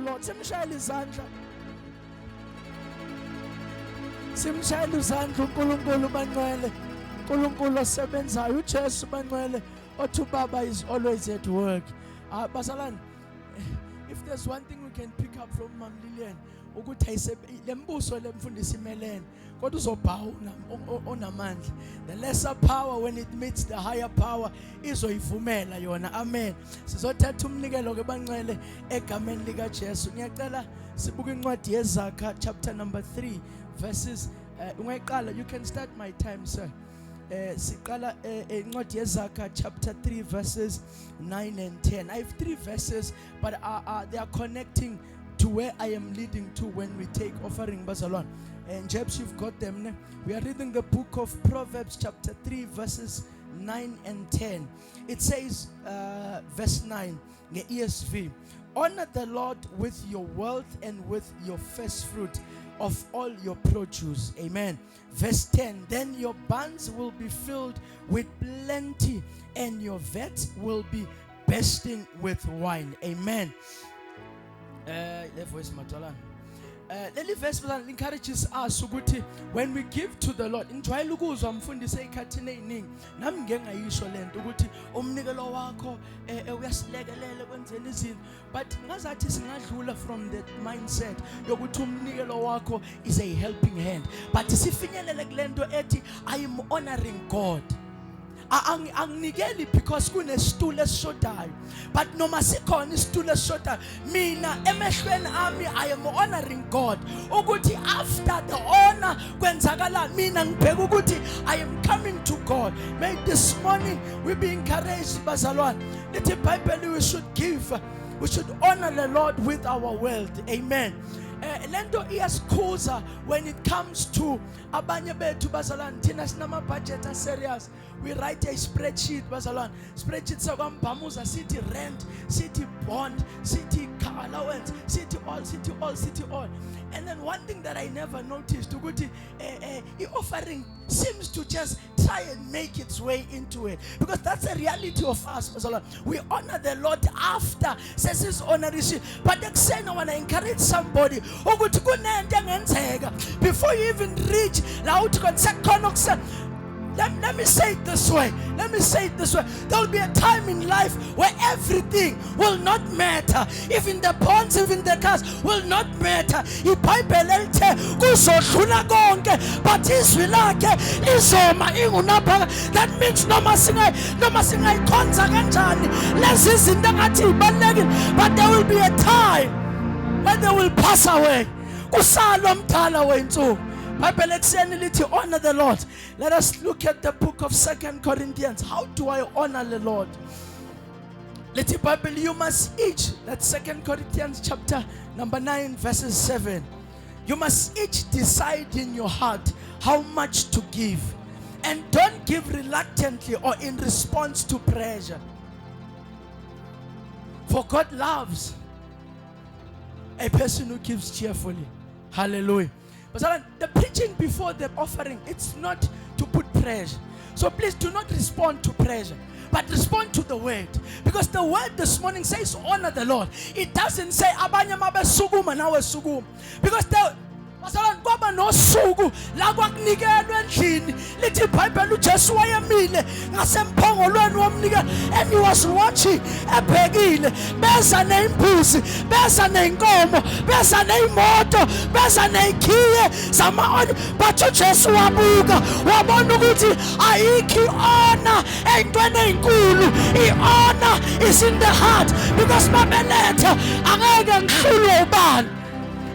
Lord. Simshayele izandla. Simshayele izandla uNkulunkulu bangcwele. uNkulunkulu osebenzayo uJesu bangcwele othi uBaba is always at work. Basalani, if there's one thing we can pick up from Mam Lillian ukuthi ayise lembuso lemfundisi imelene kodwa uzobhawu onamandla. The lesser power when it meets the higher power izoyivumela yona. Amen. Sizothatha umnikelo ke bangcwele egameni lika Jesu. Ngiyacela sibuke incwadi yeZakha chapter number 3 verses ungayiqala, you can start my time sir. Siqala incwadi yeZakha chapter 3 verses 9 and 10. I have 3 verses but they are connecting to where I am leading to when we take offering bazalwane. And Jebs, you've got them. Ne? We are reading the book of Proverbs chapter 3 verses 9 and 10. It says verse 9 the ESV, honor the Lord with your wealth and with your first fruit of all your produce. Amen. Verse 10, then your barns will be filled with plenty and your vats will be bursting with wine. Amen. Le voice matalan. Leli verse encourages us ukuthi when we give to the Lord, njwayela ukuzwa mfundisi ekhathini eziningi nami ngeke ngayisho lento ukuthi umnikelo wakho uyasilekelela kwenzeni izinto, but ngazathi singadlula from that mindset yokuthi umnikelo wakho is a helping hand, but sifinyelele kulento ethi I am honoring God. Anginikeli because kunesitulo esishodayo, but noma sikhona isitulo esishodayo mina emehlweni ami I am honoring God ukuthi after the honor kwenzakala mina ngibheka ukuthi I am coming to God. May this morning we be encouraged bazalwane lithi iBhayibheli we should honor the Lord with our wealth. Amen. Lento iyasikhuza when it comes to abanye bethu bazalwane thina sinama budget serious. We write a spreadsheet bazalwane. Spreadsheet sakwambhamuza sithi rent, sithi bond, sithi car allowance, sithi all. And then one thing that I never noticed ukuthi offering seems to just try and make its way into it, because that's the reality of us bazalwane. We honor the Lord after says his honor is, but ekuseni I want to encourage somebody ukuthi kunento engenzeka before you even reach la uthi konsekhona ukuse. Let me say it this way. There will be a time in life where everything will not matter. Even the bonds, even the cars will not matter. iBhayibheli elithe kuzodlula konke but izwi lakhe lizoma ingunaphaka. That means noma singayikhonza kanjani lezi izinto engathi ibalulekile, but there will be a time when they will pass away. Kusala umdala wethu. Honor the Lord. Let us look at the book of 2 Corinthians. How do I honor the Lord? You must each, that's 2 Corinthians chapter number 9 verses 7. You must each decide in your heart how much to give. And don't give reluctantly or in response to pressure. For God loves a person who gives cheerfully. Hallelujah. But the preaching before the offering, it's not to put pressure. So please do not respond to pressure, but respond to the word. Because the word this morning says honor the Lord. It doesn't say abanye mabe sukuma nawe sukuma. Because bazalwane kwaba nosuku la kwakunikelwe endlini lithi iBhayibheli uJesu wayemile ngasemphongolweni womnikelo and he was watching ebhekile, beza neimbuzi, beza neinkomo, beza neimoto, beza neikhiye zama-on, but uJesu wabuka wabona ukuthi ayikho honor ey'ntweni ey'nkulu. I-honor is in the heart, because mabeletha angeke ngihlulwe ubani.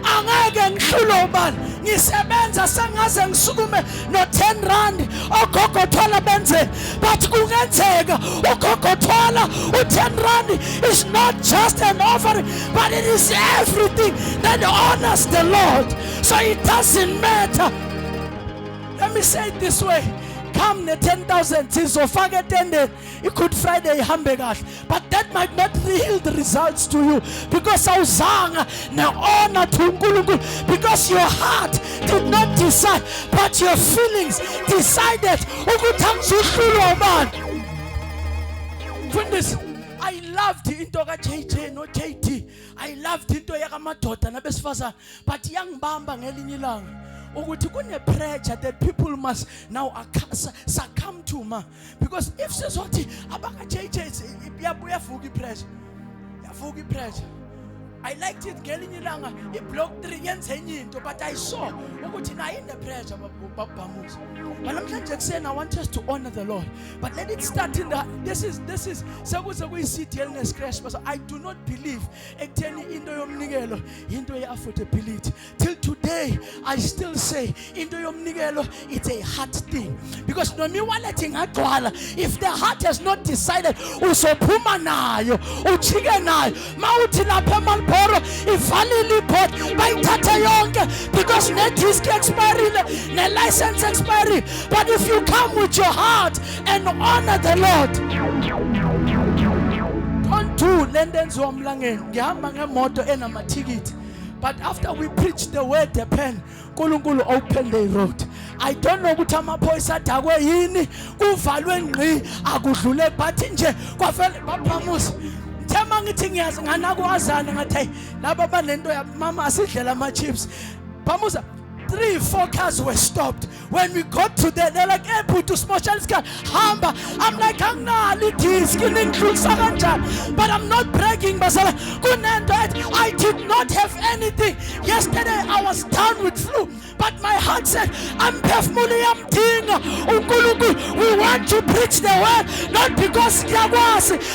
Angeke ngihlule ubani. Ngisebenza sengaze ngisukume no 10 rand ogogothwala benze, but kungenzeka ugogothwala u10 rand is not just an offering, but it is everything that honors the Lord. So it doesn't matter. Let me say it this way. Come ne 10,000 sizofaka etendeni iGood Friday ihambe kahle, but that might not yield the results to you because awuzanga na honor to uNkulunkulu, because your heart did not decide but your feelings decided ukuthi angizuhlulwa ubani. Fundisi, I loved into ka JJ no JD. I loved into yakamadoda nabesifazana, but iyangibamba ngelinye ilanga ukuthi kune pressure that people must now succumb to, ma, because if sizothi abaka JJ iyavuka pressure. I liked it ngelinye ilanga block 3 yenze enye into, but I saw ukuthi na in the pressure babhamuza. But namhlanje kuseni I want us to honor the Lord, but let it start in the this is sekuze kuyi-CDL ne-scratch, but I do not believe ekutheni into yomnikelo into ye-affordability. Till today I still say into yomnikelo it's a heart thing, because noma iwallet ingagcwala, if the heart has not decided usophuma nayo uchike nayo mawuthi lapha emalibhoro ivalile iport bayithatha yonke because ne-disc expirile ne-license expirile. But if you come with your heart and honor the Lord, don't do lento enziwa emlangeni. Ngihamba ngemoto enamathikiti, but after we preach the word the pen uNkulunkulu open the road. I don't know ukuthi amaphoyisa adakwe yini kuvalwe ngqi akudlule, but nje kwavele baphamuza thema ngithi ngiyazi nganakwazana ngathi laba banento ya mama asidlela ama chips phamuza. 3-4 cars were stopped. When we got to there, they're like, hey, put to small child's car, hamba. I'm like, but I'm not bragging, I did not have anything. Yesterday, I was down with flu, but my heart said, we want to preach the word, not because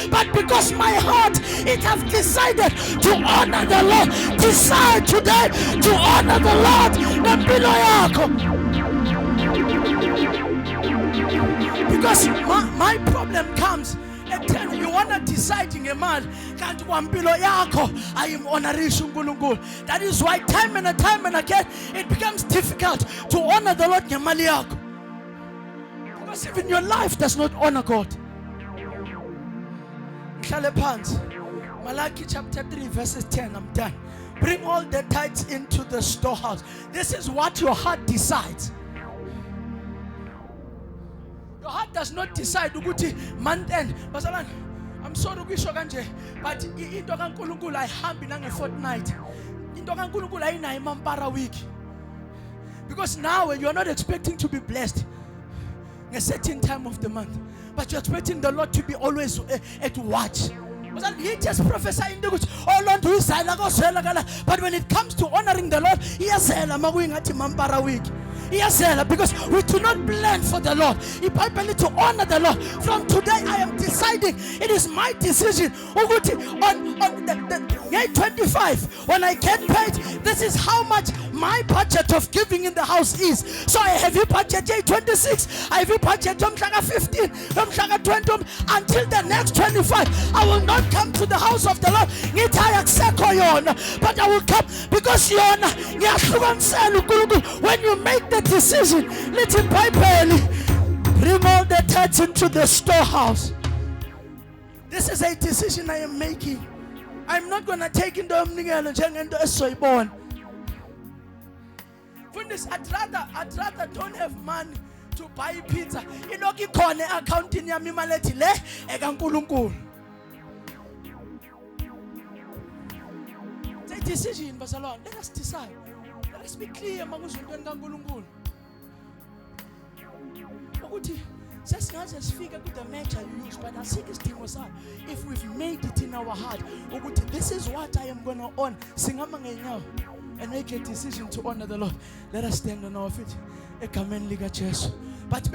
but because my heart, it has decided to honor the Lord. Decide today to honor the Lord. Because my problem comes at 10. You want to decide in a man, can't one below yako. I am honoring uNkulunkulu. That is why time and again it becomes difficult to honor the Lord. Because even your life does not honor God. Malachi chapter 3 verses 10. I'm done. Bring all the tithes into the storehouse. This is what your heart decides. Your heart does not decide ukuthi month end. Basalan, I'm sorry ukisho kanje, but into kaNkulunkulu ayihambi nange fortnight. Into kaNkulunkulu ayinayo mampara week. Because now you are not expecting to be blessed in a certain time of the month, but you're expecting the Lord to be always at watch. He just prophesied, oh Lord, but when it comes to honoring the Lord, because we do not plan for the Lord. If I need to honor the Lord, from today I am deciding, it is my decision. On the 25, when I get paid, this is how much my budget of giving in the house is. So I have a budget 26, I have a budget 15, 20, until the next 25. I will not come to the house of the Lord, but I will come because when you make the decision, let him bring all the tithes into the storehouse. This is a decision I am making. I'm not going to take into Soybon. I'd rather don't have money to buy pizza. Inoki kone accounting ya mimaleti le egankulunkulu. It's a decision, Basalon. Let us decide. Let us be clear among us and Gankulunkulu. With the measure you use, but I see this thing was if we've made it in our heart, this is what I am going to own, and make a decision to honor the Lord. Let us stand on our feet. But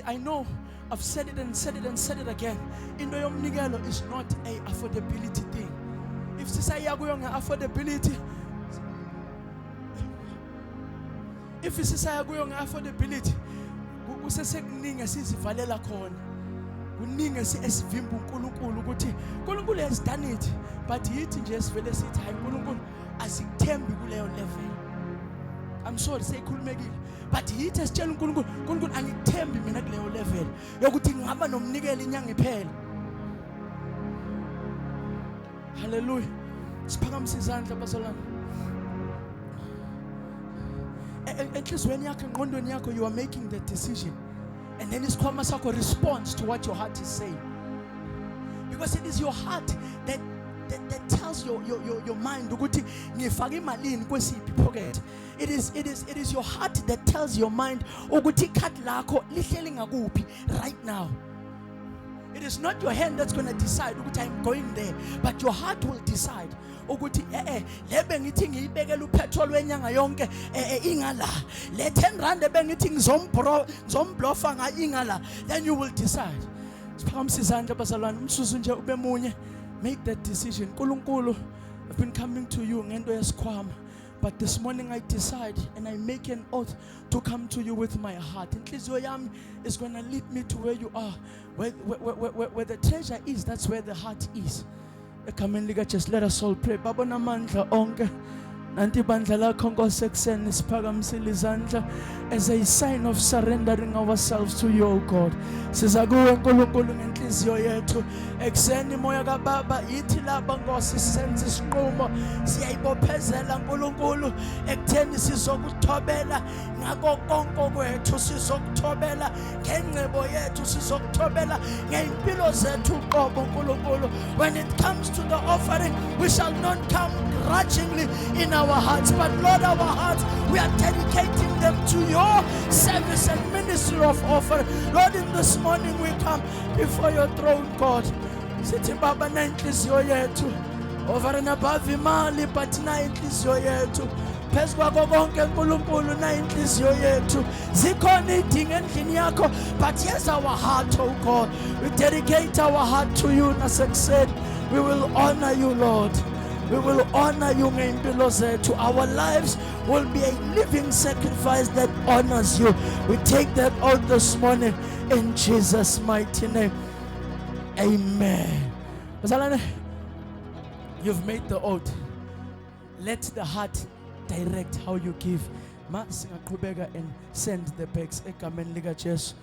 I know I've said it and said it and said it again. Indoyom Nigelo is not a affordability thing. If say affordability, if it's say affordability, usesekuningi sizivalela khona kuningi esivimba uNkulunkulu ukuthi uNkulunkulu has done it, but yithi nje sivele sithi hayi uNkulunkulu asikuthembi kuleyo level. I'm sorry seyikhulumekile, but yithi sitshela uNkulunkulu angikuthembi mina kuleyo level yokuthi ngihamba nomnikeli inyanga iphela. Hallelujah. Siphakamise izandla bazalwane. Enhlizweni yakho engqondweni yakho you are making the decision, and then isikhwama sakho responds to what your heart is saying, because it is your heart that that tells your mind ukuthi ngifaka imalini kwesiphi pocket. It is your heart that tells your mind ukuthi ikhadi lakho lihleli ngakuphi right now. It is not your hand that's going to decide ukuthi I'm going there, but your heart will decide ukuthi lebe ngithi ngiyibekela upetrol wenyanga yonke ingala, le 10 rand ebengithi ngizomblofa nga ingala. Then you will decide. Siphakamisa izandla bazalwane, umsusu nje ube munye. Make that decision. Nkulunkulu, I've been coming to you ngento yesikhwama, but this morning I decide and I make an oath to come to you with my heart. Inhliziyo yami is going to lead me to where you are. Where the treasure is, that's where the heart is. Just let us all pray. Baba namandla onke, nanti bandla lakho Nkosi ekuseni siphakamisile izandla as a sign of surrendering ourselves to you, O God. Siza kuwe Nkulunkulu ngenhliziyo yethu ekuseni, moya kaBaba yithi lapha Nkosi senze isiqumo, siyayibophezela Nkulunkulu ekutheni sizokuthobela ngako konke kwethu, sizokuthobela ngengcebo yethu, sizokuthobela ngeimpilo zethu qobo Nkulunkulu. When it comes to the offering, we shall not come grudgingly in our hearts, but Lord, our hearts, we are dedicating them to your service and ministry of offering. Lord, in this morning we come before your throne, God. Sithi Baba na inhliziyo yethu, over and above imali, but na inhliziyo yethu, phezu kwako konke Nkulunkulu na inhliziyo yethu. Zikhona idinga endlini yakho, but yes, our heart, oh God, we dedicate our heart to you. Nasekuseni, we will honor you, Lord. We will honor you ngeimpilo zethu. Our lives will be a living sacrifice that honors you. We take that out this morning in Jesus' mighty name. Amen. Bazalwane, you've made the oath. Let the heart direct how you give. Ma singaqhubeka and send the bags egameni likaJesu.